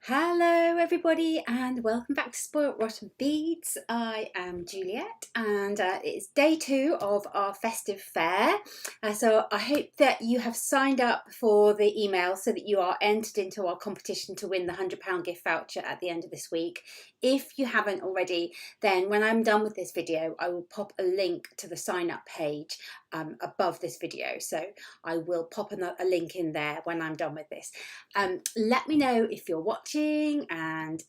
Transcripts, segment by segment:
Hello everybody and welcome back to Spoilt Rotten Beads. I am Juliet and it's day 2 of our festive fair. So I hope that you have signed up for the email so that you are entered into our competition to win the £100 gift voucher at the end of this week. If you haven't already, then when I'm done with this video I will pop a link to the sign up page above this video. So I will pop a link in there when I'm done with this. Let me know if you're watching and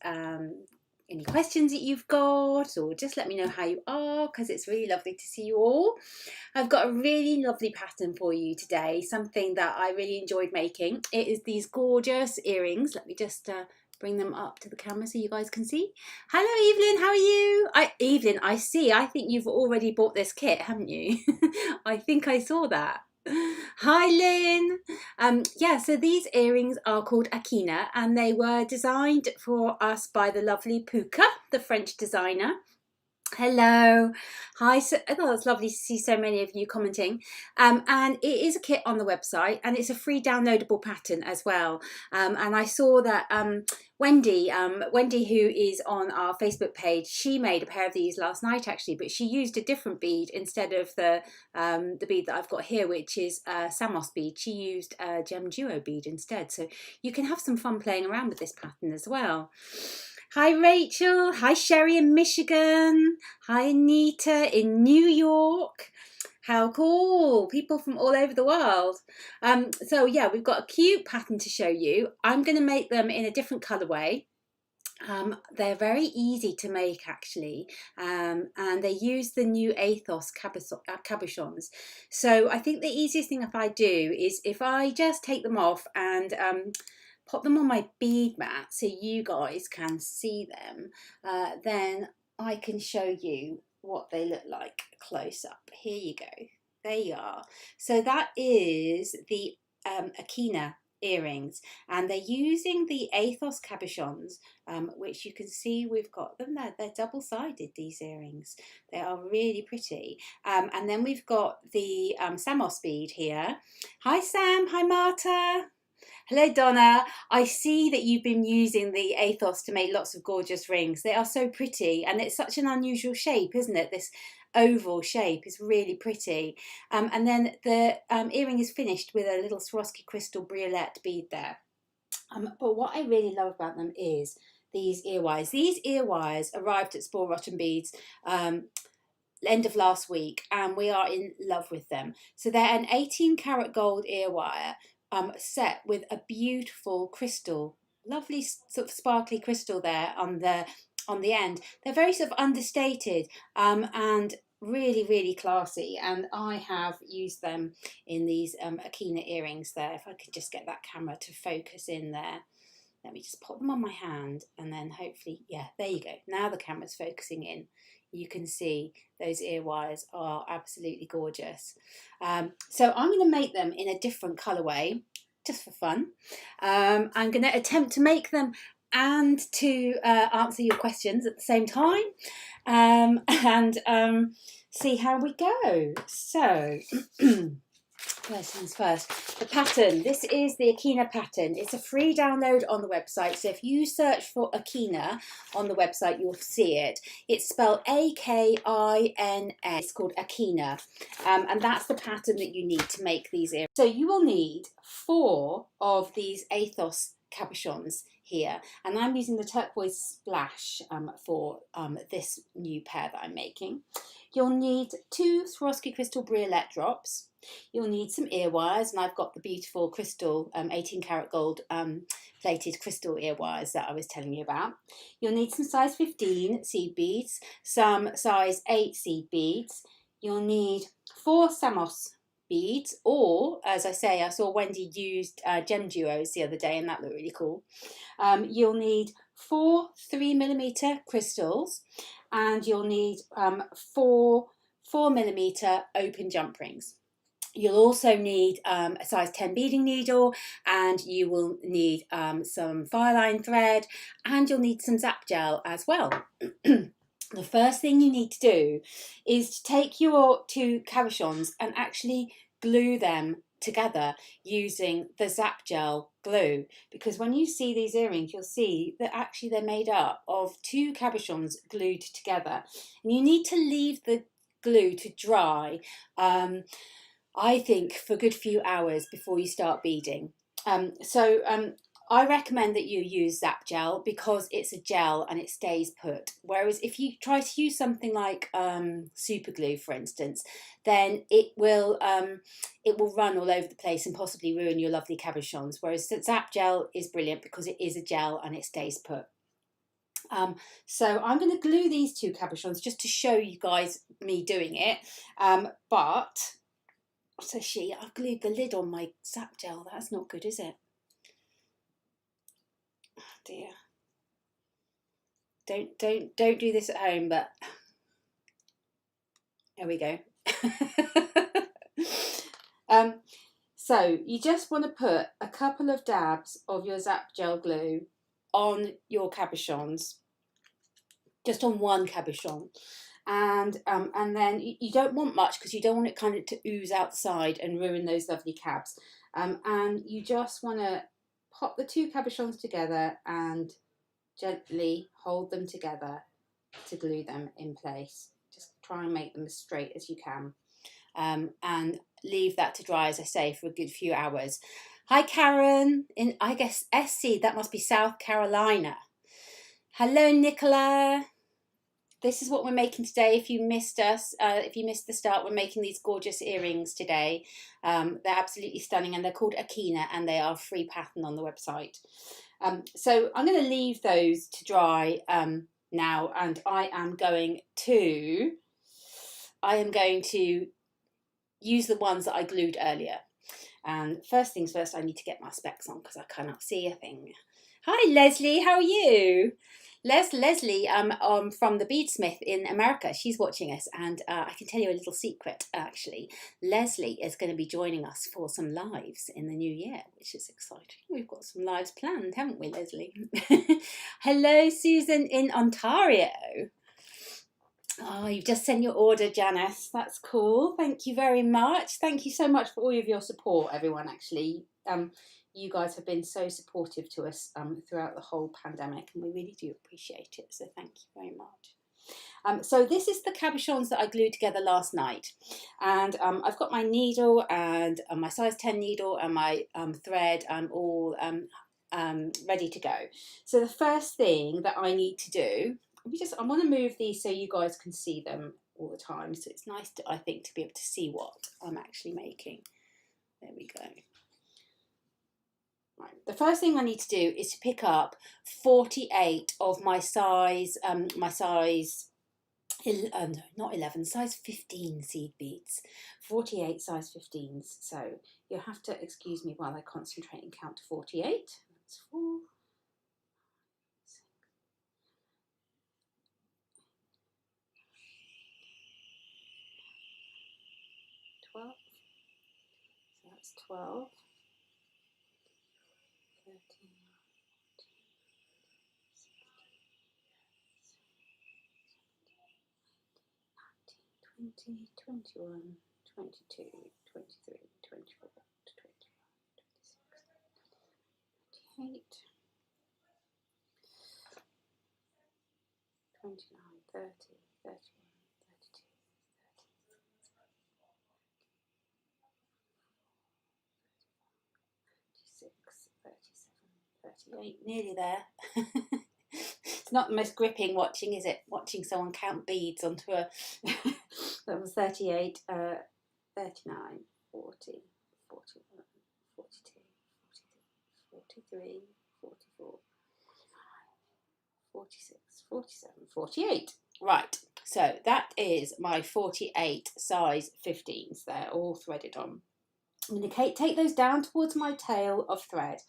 any questions that you've got, or just let me know how you are, because it's really lovely to see you all. I've got a really lovely pattern for you today, something that I really enjoyed making. It is these gorgeous earrings. Let me just bring them up to the camera so you guys can see. Hello Evelyn, how are you? Evelyn, I think you've already bought this kit, haven't you? I think I saw that. Hi Lynn. Yeah, so these earrings are called Akina and they were designed for us by the lovely Puka, the French designer. Hello, hi. Oh, it's lovely to see so many of you commenting. And it is a kit on the website, and it's a free downloadable pattern as well. And I saw that Wendy, who is on our Facebook page, she made a pair of these last night actually, but she used a different bead instead of the bead that I've got here, which is Samos bead. She used a Gem Duo bead instead, so you can have some fun playing around with this pattern as well. Hi Rachel, hi Sherry in Michigan, hi Anita in New York. How cool, people from all over the world. So yeah, we've got a cute pattern to show you. I'm going to make them in a different colourway. They're very easy to make actually, and they use the new Athos cabochons. So I think the easiest thing if I do is if I just take them off and pop them on my bead mat so you guys can see them, then I can show you what they look like close up. Here you go, there you are. So that is the Akina earrings, and they're using the Athos cabochons, which you can see we've got them there. They're double-sided, these earrings. They are really pretty. And then we've got the Samos bead here. Hi Sam, hi Marta. Hello Donna, I see that you've been using the Athos to make lots of gorgeous rings. They are so pretty, and it's such an unusual shape, isn't it? This oval shape is really pretty. And then the earring is finished with a little Swarovski crystal briolette bead there. But what I really love about them is these ear wires. These ear wires arrived at Spoilt Rotten Beads end of last week, and we are in love with them. So they're an 18 karat gold ear wire set with a beautiful crystal, lovely sort of sparkly crystal there on the end. They're very sort of understated and really classy, and I have used them in these Akina earrings there. If I could just get that camera to focus in there. Let me just pop them on my hand, and then hopefully, yeah, there you go. Now the camera's focusing in. You can see those ear wires are absolutely gorgeous. So I'm going to make them in a different colourway, just for fun. I'm going to attempt to make them and to answer your questions at the same time, and see how we go. So first things first, the pattern. This is the Akina pattern. It's a free download on the website. So if you search for Akina on the website, you'll see it. It's spelled A-K-I-N-A. It's called Akina. And that's the pattern that you need to make these earrings. So you will need 4 of these Athos cabochons here, and I'm using the turquoise splash for this new pair that I'm making. You'll need 2 Swarovski crystal briolette drops. You'll need some ear wires, and I've got the beautiful crystal 18 karat gold plated crystal ear wires that I was telling you about. You'll need some size 15 seed beads, some size 8 seed beads. You'll need 4 Samos beads, or as I say, I saw Wendy used Gem Duos the other day, and that looked really cool. You'll need 4 3mm crystals, and you'll need 4 4mm open jump rings. You'll also need a size 10 beading needle, and you will need some fireline thread, and you'll need some zap gel as well. The first thing you need to do is to take your 2 cabochons and actually glue them together using the Zap Gel glue, because when you see these earrings, you'll see that actually they're made up of 2 cabochons glued together, and you need to leave the glue to dry, I think, for a good few hours before you start beading. I recommend that you use Zap Gel because it's a gel and it stays put. Whereas if you try to use something like super glue, for instance, then it will run all over the place and possibly ruin your lovely cabochons. Whereas Zap Gel is brilliant because it is a gel and it stays put. So I'm going to glue these 2 cabochons just to show you guys me doing it. But so I've glued the lid on my Zap Gel. That's not good, is it? Oh dear. Don't do this at home, but there we go. So you just want to put a couple of dabs of your Zap Gel glue on your cabochons, just on one cabochon. And then you don't want much because you don't want it kind of to ooze outside and ruin those lovely cabs. And you just want to pop the 2 cabochons together and gently hold them together to glue them in place. Just try and make them as straight as you can. And leave that to dry, as I say, for a good few hours. Hi Karen, in I guess SC, that must be South Carolina. Hello Nicola. This is what we're making today. If you missed us, if you missed the start, we're making these gorgeous earrings today. They're absolutely stunning, and they're called Akina, and they are free pattern on the website. So I'm going to leave those to dry now, and I am going to use the ones that I glued earlier. And first things first, I need to get my specs on because I cannot see a thing. Hi Leslie, how are you? Leslie from the Beadsmith in America, she's watching us, and I can tell you a little secret actually. Leslie is going to be joining us for some lives in the new year, which is exciting. We've got some lives planned, haven't we, Leslie? Hello Susan in Ontario. Oh, you've just sent your order, Janice. That's cool. Thank you very much. Thank you so much for all of your support, everyone, actually. You guys have been so supportive to us throughout the whole pandemic, and we really do appreciate it. So thank you very much. So this is the cabochons that I glued together last night. And I've got my needle and my size 10 needle and my thread all ready to go. So the first thing that I need to do, I want to move these so you guys can see them all the time. So it's nice, I think, to be able to see what I'm actually making. There we go. Right. The first thing I need to do is to pick up 48 of my size, not 11, size 15 seed beads. 48 size 15s. So you'll have to excuse me while I concentrate and count to 48. That's 4. 12, so that's 12, 13, 14, 15, 16, 17, 18, 19, 20, 21, 22, 23, 24, 25, 26, 28, 29, 30, 31, 32, 38, nearly there. It's not the most gripping watching, is it? Watching someone count beads onto a... That was 38, 39, 40, 41, 42, 43, 44, 46, 47, 48. Right, so that is my 48 size 15s. They're all threaded on. I'm going to take those down towards my tail of thread.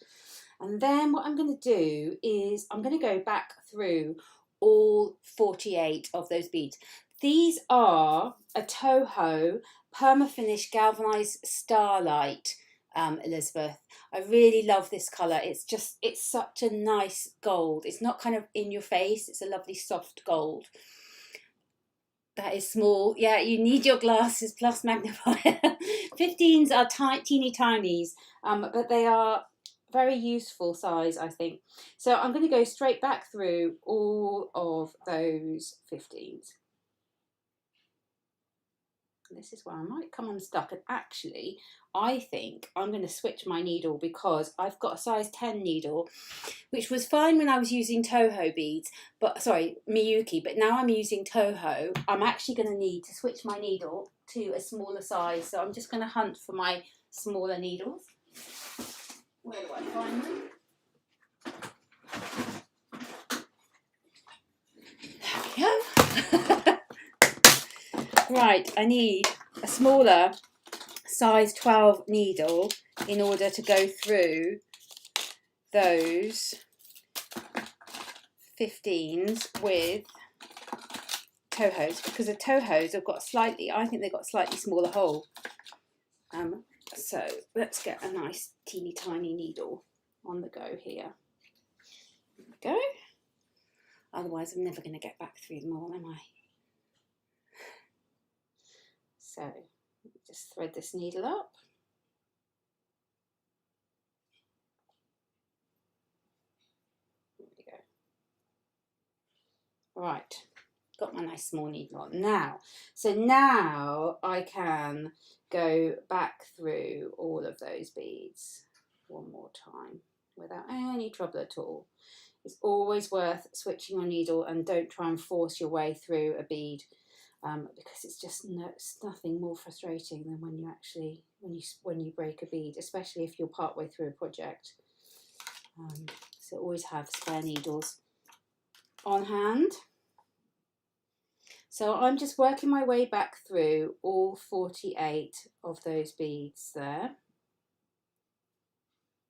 And then what I'm going to do is I'm going to go back through all 48 of those beads. These are a Toho Permafinish Galvanized Starlight, Elizabeth. I really love this colour. It's such a nice gold. It's not kind of in your face. It's a lovely soft gold. That is small. Yeah, you need your glasses plus magnifier. 15s are teeny tinies, but they are very useful size, I think. So I'm going to go straight back through all of those 15s. This is where I might come unstuck, and actually I think I'm going to switch my needle because I've got a size 10 needle, which was fine when I was using Toho beads, but sorry, Miyuki, but now I'm using Toho. I'm actually going to need to switch my needle to a smaller size, so I'm just going to hunt for my smaller needles. Where do I find them? There we go. Right, I need a smaller size 12 needle in order to go through those 15s with Tohos, because the Tohos have got slightly, I think they've got a slightly smaller hole. So let's get a nice teeny tiny needle on the go here. There we go. Otherwise I'm never going to get back through them all, am I? So just thread this needle up. There we go. Right, got my nice small needle on now. So now I can go back through all of those beads one more time without any trouble at all. It's always worth switching your needle, and don't try and force your way through a bead. Because it's just nothing more frustrating than when you actually when you break a bead, especially if you're part way through a project. So always have spare needles on hand. So I'm just working my way back through all 48 of those beads there,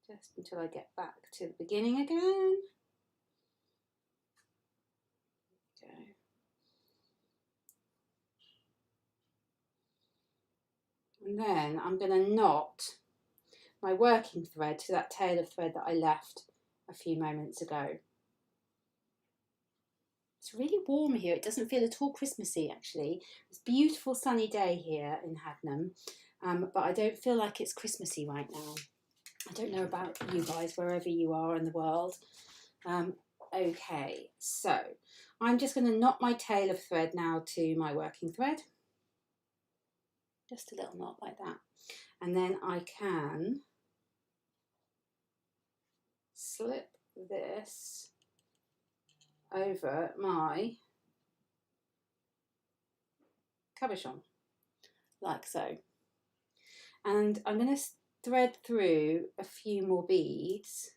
just until I get back to the beginning again. Okay. And then I'm going to knot my working thread to that tail of thread that I left a few moments ago. It's really warm here. It doesn't feel at all Christmassy, actually. It's a beautiful sunny day here in Hadnam, but I don't feel like it's Christmassy right now. I don't know about you guys, wherever you are in the world. Okay, so I'm just going to knot my tail of thread now to my working thread. Just a little knot like that. And then I can slip this over my cabochon, like so. And I'm going to thread through a few more beads.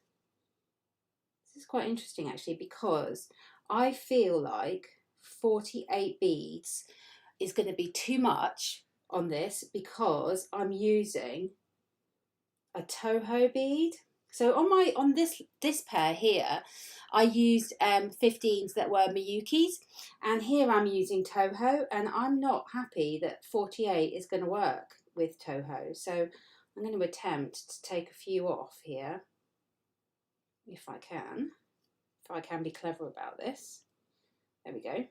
This is quite interesting actually, because I feel like 48 beads is going to be too much on this, because I'm using a Toho bead. So on this pair here, I used 15s that were Miyukis, and here I'm using Toho, and I'm not happy that 48 is going to work with Toho. So I'm going to attempt to take a few off here, if I can be clever about this. There we go.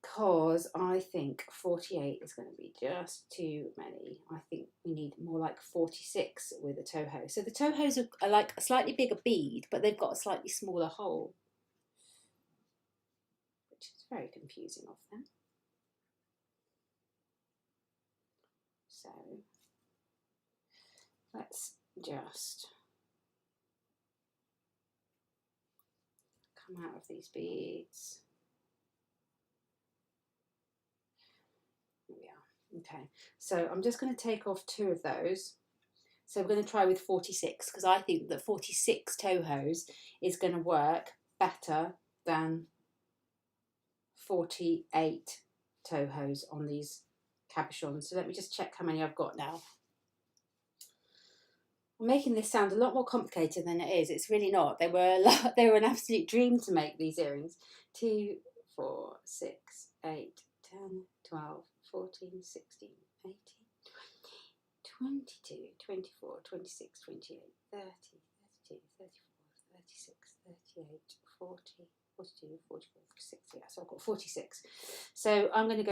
Because I think 48 is going to be just too many. I think we need more like 46 with a Toho. So the Tohos are like a slightly bigger bead, but they've got a slightly smaller hole, which is very confusing of them. So let's just come out of these beads. There we are. Okay, so I'm just going to take off 2 of those. So we're going to try with 46, because I think that 46 Tohos is going to work better than 48 Tohos on these cabochons. So let me just check how many I've got now. I'm making this sound a lot more complicated than it is. It's really not. They were an absolute dream to make, these earrings. 2, 4, 6, 8, 10, 12, 14, 16, 18, 22, 24, 26, 28, 30, 32, 34, 36, 38, 40, 42, 44, 46, yeah, so I've got 46. So I'm going to go